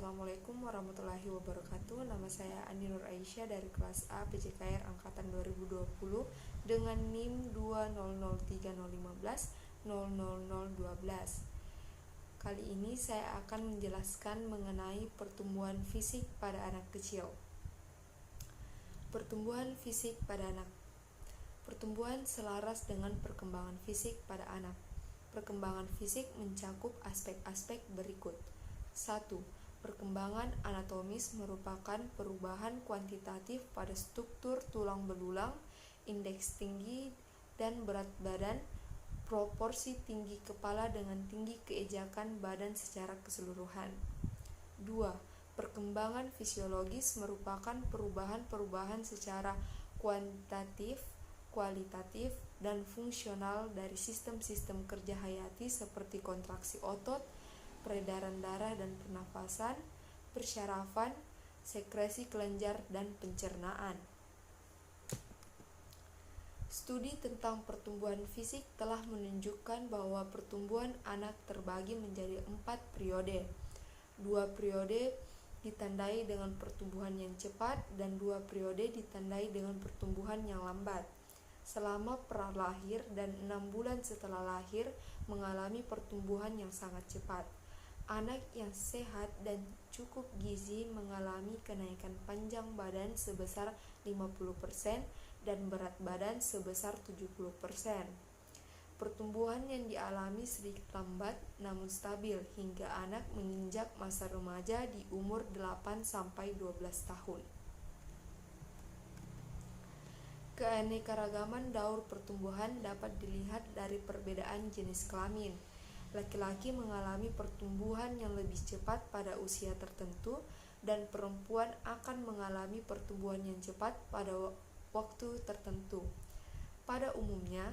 Assalamualaikum warahmatullahi wabarakatuh. Nama saya Andi Nur Aisyah dari kelas A PJKR angkatan 2020 dengan NIM 2003015000012. Kali ini saya akan menjelaskan mengenai pertumbuhan fisik pada anak kecil. Pertumbuhan fisik pada anak. Pertumbuhan selaras dengan perkembangan fisik pada anak. Perkembangan fisik mencakup aspek-aspek berikut. 1. Perkembangan anatomis merupakan perubahan kuantitatif pada struktur tulang belulang, indeks tinggi dan berat badan, proporsi tinggi kepala dengan tinggi keejakan badan secara keseluruhan. 2. Perkembangan fisiologis merupakan perubahan-perubahan secara kuantitatif, kualitatif, dan fungsional dari sistem-sistem kerja hayati seperti kontraksi otot, peredaran darah dan pernafasan, persyarafan, sekresi kelenjar, dan pencernaan. Studi tentang pertumbuhan fisik telah menunjukkan bahwa pertumbuhan anak terbagi menjadi 4 periode. 2 periode ditandai dengan pertumbuhan yang cepat dan 2 periode ditandai dengan pertumbuhan yang lambat. Selama pralahir dan 6 bulan setelah lahir mengalami pertumbuhan yang sangat cepat. Anak yang sehat dan cukup gizi mengalami kenaikan panjang badan sebesar 50% dan berat badan sebesar 70%. Pertumbuhan yang dialami sedikit lambat namun stabil hingga anak menginjak masa remaja di umur 8-12 tahun. Keanekaragaman daur pertumbuhan dapat dilihat dari perbedaan jenis kelamin. Laki-laki mengalami pertumbuhan yang lebih cepat pada usia tertentu dan perempuan akan mengalami pertumbuhan yang cepat pada waktu tertentu. Pada umumnya,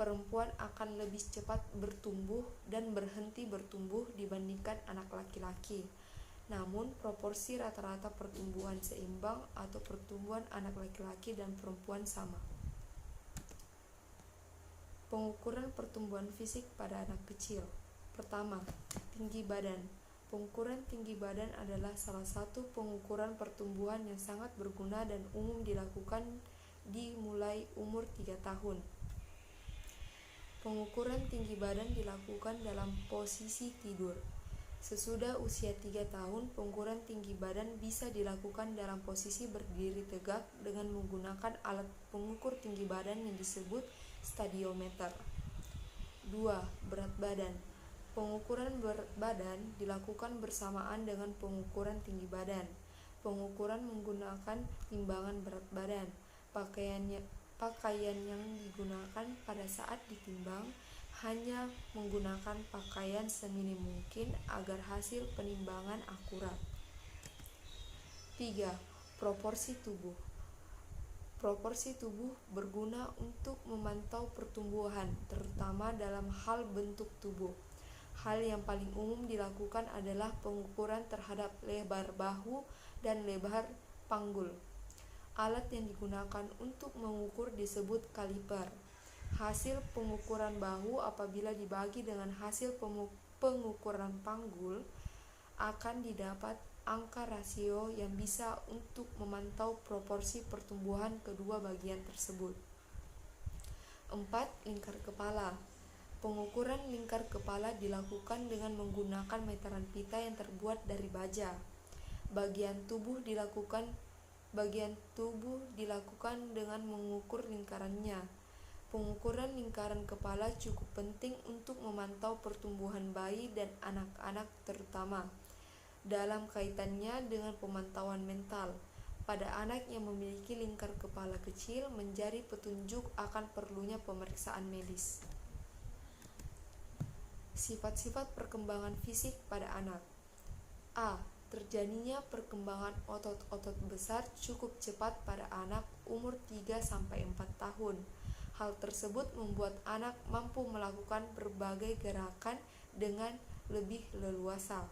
perempuan akan lebih cepat bertumbuh dan berhenti bertumbuh dibandingkan anak laki-laki. Namun, proporsi rata-rata pertumbuhan seimbang atau pertumbuhan anak laki-laki dan perempuan sama. Pengukuran pertumbuhan fisik pada anak kecil. Pertama, tinggi badan. Pengukuran tinggi badan adalah salah satu pengukuran pertumbuhan yang sangat berguna dan umum dilakukan dimulai umur 3 tahun. Pengukuran tinggi badan dilakukan dalam posisi tidur. Sesudah usia 3 tahun, pengukuran tinggi badan bisa dilakukan dalam posisi berdiri tegak dengan menggunakan alat pengukur tinggi badan yang disebut stadiometer. 2. Berat badan. Pengukuran berat badan dilakukan bersamaan dengan pengukuran tinggi badan. Pengukuran menggunakan timbangan berat badan. Pakaian yang digunakan pada saat ditimbang hanya menggunakan pakaian seminim mungkin agar hasil penimbangan akurat. 3. Proporsi tubuh. Proporsi tubuh berguna untuk memantau pertumbuhan, terutama dalam hal bentuk tubuh. Hal yang paling umum dilakukan adalah pengukuran terhadap lebar bahu dan lebar panggul. Alat yang digunakan untuk mengukur disebut kaliper. Hasil pengukuran bahu apabila dibagi dengan hasil pengukuran panggul akan didapat angka rasio yang bisa untuk memantau proporsi pertumbuhan kedua bagian tersebut. 4. Lingkar kepala. Pengukuran lingkar kepala dilakukan dengan menggunakan meteran pita yang terbuat dari baja. Bagian tubuh dilakukan dengan mengukur lingkarannya. Pengukuran lingkaran kepala cukup penting untuk memantau pertumbuhan bayi dan anak-anak terutama dalam kaitannya dengan pemantauan mental. Pada anak yang memiliki lingkar kepala kecil menjadi petunjuk akan perlunya pemeriksaan medis. Sifat-sifat perkembangan fisik pada anak. A. Terjadinya perkembangan otot-otot besar cukup cepat pada anak umur 3-4 tahun. Hal tersebut membuat anak mampu melakukan berbagai gerakan dengan lebih leluasa.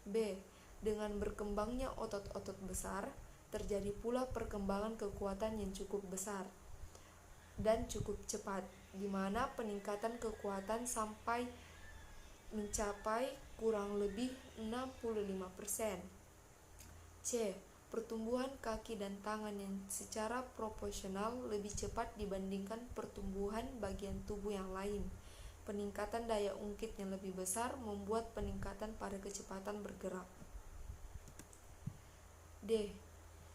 B. Dengan berkembangnya otot-otot besar, terjadi pula perkembangan kekuatan yang cukup besar dan cukup cepat, di mana peningkatan kekuatan sampai mencapai kurang lebih 65%. C. Pertumbuhan kaki dan tangan yang secara proporsional lebih cepat dibandingkan pertumbuhan bagian tubuh yang lain. Peningkatan daya ungkit yang lebih besar membuat peningkatan pada kecepatan bergerak. D.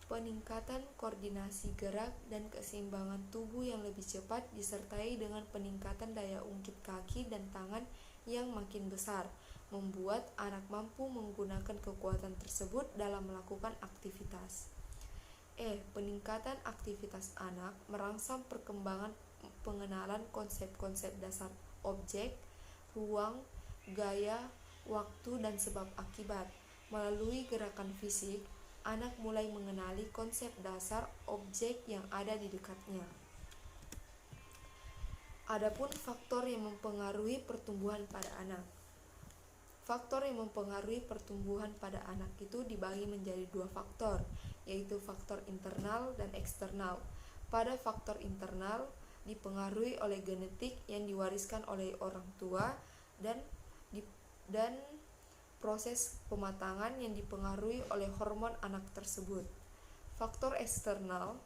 Peningkatan koordinasi gerak dan keseimbangan tubuh yang lebih cepat disertai dengan peningkatan daya ungkit kaki dan tangan yang makin besar, membuat anak mampu menggunakan kekuatan tersebut dalam melakukan aktivitas. E. Peningkatan aktivitas anak merangsang perkembangan pengenalan konsep-konsep dasar objek, ruang, gaya, waktu, dan sebab akibat. Melalui gerakan fisik, anak mulai mengenali konsep dasar objek yang ada di dekatnya. Adapun faktor yang mempengaruhi pertumbuhan pada anak. Faktor yang mempengaruhi pertumbuhan pada anak itu dibagi menjadi dua faktor, yaitu faktor internal dan eksternal. Pada faktor internal dipengaruhi oleh genetik yang diwariskan oleh orang tua dan proses pematangan yang dipengaruhi oleh hormon anak tersebut. Faktor eksternal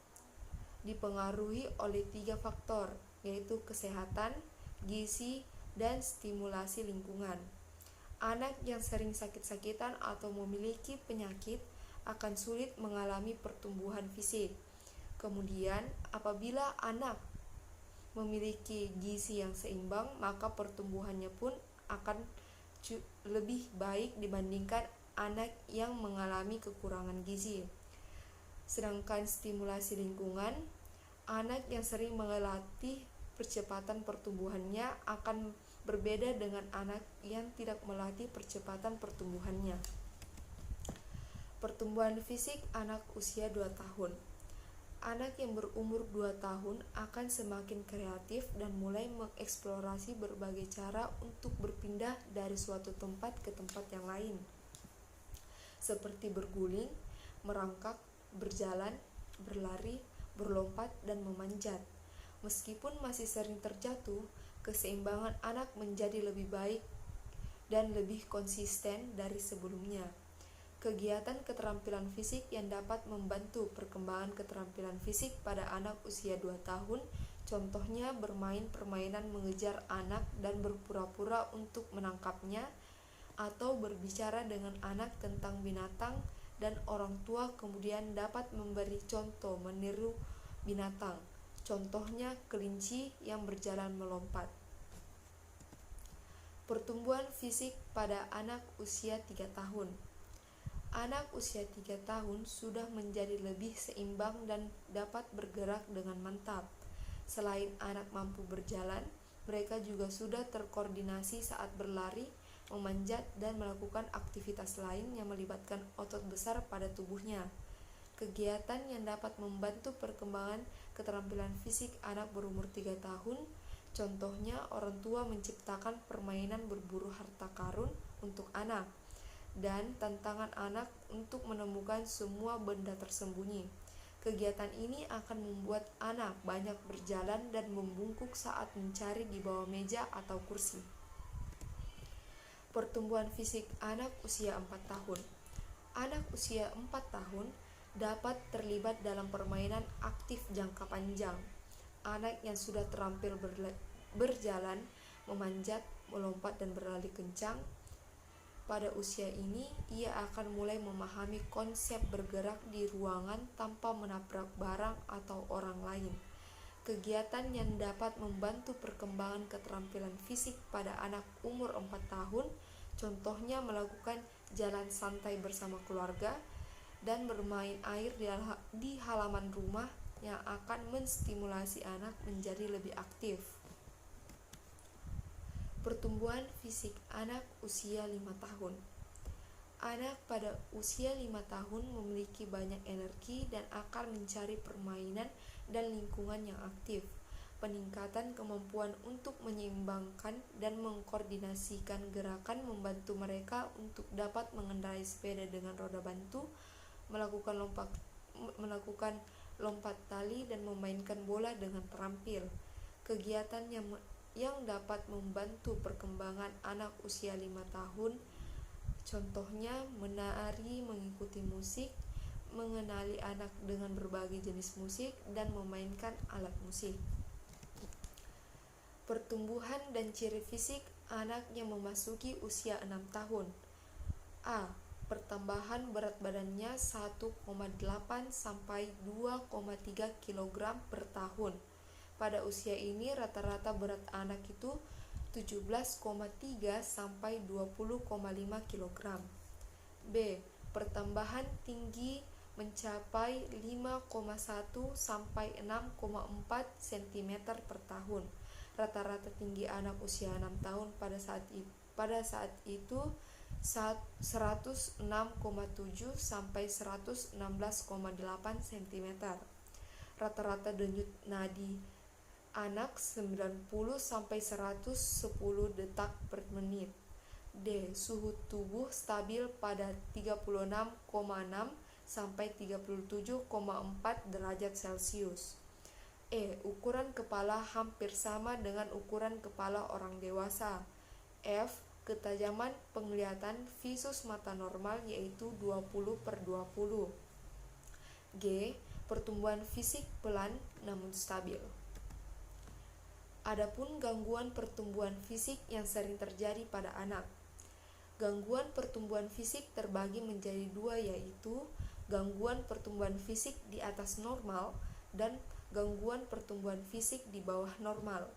dipengaruhi oleh 3 faktor, yaitu kesehatan, gizi, dan stimulasi lingkungan. Anak yang sering sakit-sakitan atau memiliki penyakit akan sulit mengalami pertumbuhan fisik. Kemudian, apabila anak memiliki gizi yang seimbang, maka pertumbuhannya pun akan lebih baik dibandingkan anak yang mengalami kekurangan gizi. Sedangkan stimulasi lingkungan, anak yang sering melatih percepatan pertumbuhannya akan berbeda dengan anak yang tidak melatih percepatan pertumbuhannya. Pertumbuhan fisik anak usia 2 tahun. Anak yang berumur 2 tahun akan semakin kreatif dan mulai mengeksplorasi berbagai cara untuk berpindah dari suatu tempat ke tempat yang lain, seperti berguling, merangkak, berjalan, berlari, berlompat, dan memanjat. Meskipun masih sering terjatuh, keseimbangan anak menjadi lebih baik dan lebih konsisten dari sebelumnya. Kegiatan keterampilan fisik yang dapat membantu perkembangan keterampilan fisik pada anak usia 2 tahun, contohnya bermain permainan mengejar anak dan berpura-pura untuk menangkapnya, atau berbicara dengan anak tentang binatang, dan orang tua kemudian dapat memberi contoh meniru binatang, contohnya kelinci yang berjalan melompat. Pertumbuhan fisik pada anak usia 3 tahun. Anak usia 3 tahun sudah menjadi lebih seimbang dan dapat bergerak dengan mantap. Selain anak mampu berjalan, mereka juga sudah terkoordinasi saat berlari, memanjat, dan melakukan aktivitas lain yang melibatkan otot besar pada tubuhnya. Kegiatan yang dapat membantu perkembangan keterampilan fisik anak berumur 3 tahun, contohnya orang tua menciptakan permainan berburu harta karun untuk anak, dan tantangan anak untuk menemukan semua benda tersembunyi. Kegiatan ini akan membuat anak banyak berjalan dan membungkuk saat mencari di bawah meja atau kursi. Pertumbuhan fisik anak usia 4 tahun. Anak usia 4 tahun dapat terlibat dalam permainan aktif jangka panjang. Anak yang sudah terampil berjalan, memanjat, melompat, dan berlari kencang, pada usia ini, ia akan mulai memahami konsep bergerak di ruangan tanpa menabrak barang atau orang lain. Kegiatan yang dapat membantu perkembangan keterampilan fisik pada anak umur 4 tahun, contohnya melakukan jalan santai bersama keluarga dan bermain air di halaman rumah, yang akan menstimulasi anak menjadi lebih aktif. Pertumbuhan fisik anak usia 5 tahun. Anak pada usia 5 tahun memiliki banyak energi dan akan mencari permainan dan lingkungan yang aktif. Peningkatan kemampuan untuk menyeimbangkan dan mengkoordinasikan gerakan membantu mereka untuk dapat mengendarai sepeda dengan roda bantu, melakukan lompat tali, dan memainkan bola dengan terampil. Kegiatan yang dapat membantu perkembangan anak usia 5 tahun Contohnya menari, mengikuti musik, mengenali anak dengan berbagai jenis musik, dan memainkan alat musik. Pertumbuhan dan ciri fisik anak yang memasuki usia 6 tahun. A. Pertambahan berat badannya 1,8 sampai 2,3 kg per tahun. Pada usia ini rata-rata berat anak itu 17,3 sampai 20,5 kg. B. Pertambahan tinggi mencapai 5,1 sampai 6,4 cm per tahun. Rata-rata tinggi anak usia 6 tahun pada saat itu 106,7 sampai 116,8 cm. Rata-rata denyut nadi anak 90 sampai 110 detak per menit. D. Suhu tubuh stabil pada 36,6 sampai 37,4 derajat Celcius. E. Ukuran kepala hampir sama dengan ukuran kepala orang dewasa. F. Ketajaman penglihatan visus mata normal yaitu 20/20. G. Pertumbuhan fisik pelan namun stabil. Adapun gangguan pertumbuhan fisik yang sering terjadi pada anak. Gangguan pertumbuhan fisik terbagi menjadi dua, yaitu gangguan pertumbuhan fisik di atas normal dan gangguan pertumbuhan fisik di bawah normal.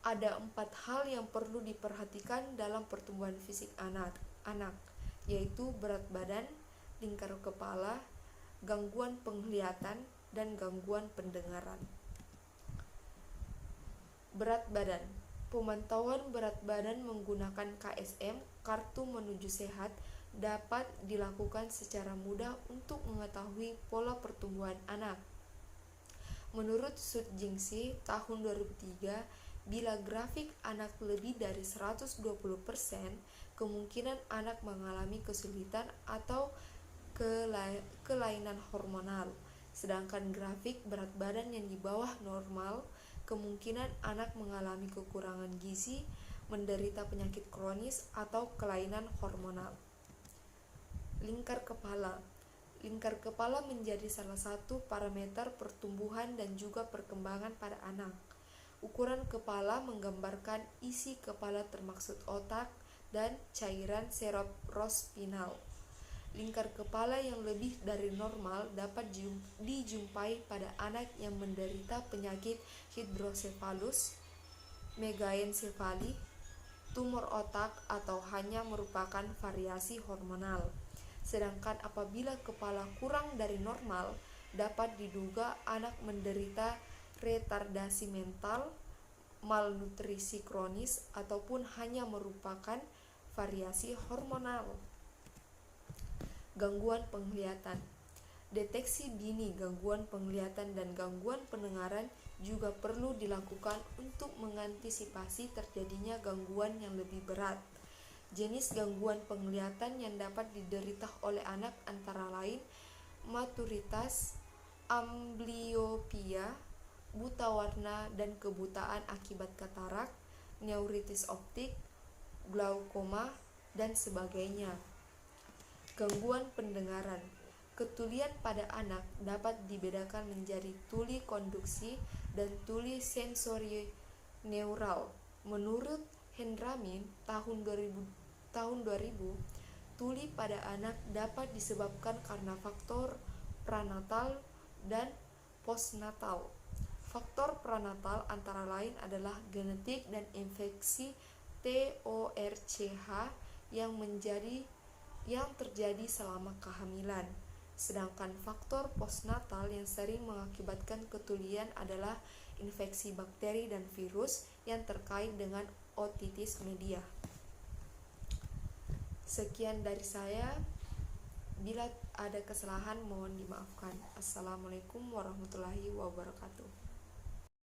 Ada 4 hal yang perlu diperhatikan dalam pertumbuhan fisik anak, yaitu berat badan, lingkar kepala, gangguan penglihatan, dan gangguan pendengaran. Berat badan. Pemantauan berat badan menggunakan KSM, kartu menuju sehat, dapat dilakukan secara mudah untuk mengetahui pola pertumbuhan anak. Menurut Sutjingsi tahun 2003, bila grafik anak lebih dari 120%, kemungkinan anak mengalami kesulitan atau kelainan hormonal. Sedangkan grafik berat badan yang di bawah normal, kemungkinan anak mengalami kekurangan gizi, menderita penyakit kronis, atau kelainan hormonal. Lingkar kepala. Lingkar kepala menjadi salah satu parameter pertumbuhan dan juga perkembangan pada anak. Ukuran kepala menggambarkan isi kepala termasuk otak dan cairan cerebrospinal. Lingkar kepala yang lebih dari normal dapat dijumpai pada anak yang menderita penyakit hidrosefalus, megaensefali, tumor otak, atau hanya merupakan variasi hormonal. Sedangkan apabila kepala kurang dari normal, dapat diduga anak menderita retardasi mental, malnutrisi kronis, ataupun hanya merupakan variasi hormonal. Gangguan penglihatan. Deteksi dini gangguan penglihatan dan gangguan pendengaran juga perlu dilakukan untuk mengantisipasi terjadinya gangguan yang lebih berat. Jenis gangguan penglihatan yang dapat diderita oleh anak antara lain maturitas, amblyopia, buta warna dan kebutaan akibat katarak, neuritis optik, glaukoma, dan sebagainya. Gangguan pendengaran. Ketulian pada anak dapat dibedakan menjadi tuli konduksi dan tuli sensori neural. Menurut Hendramin tahun 2000, tuli pada anak dapat disebabkan karena faktor pranatal dan postnatal. Faktor pranatal antara lain adalah genetik dan infeksi TORCH yang terjadi selama kehamilan. Sedangkan faktor postnatal yang sering mengakibatkan ketulian adalah infeksi bakteri dan virus yang terkait dengan otitis media. Sekian dari saya. Bila ada kesalahan mohon dimaafkan. Assalamualaikum warahmatullahi wabarakatuh.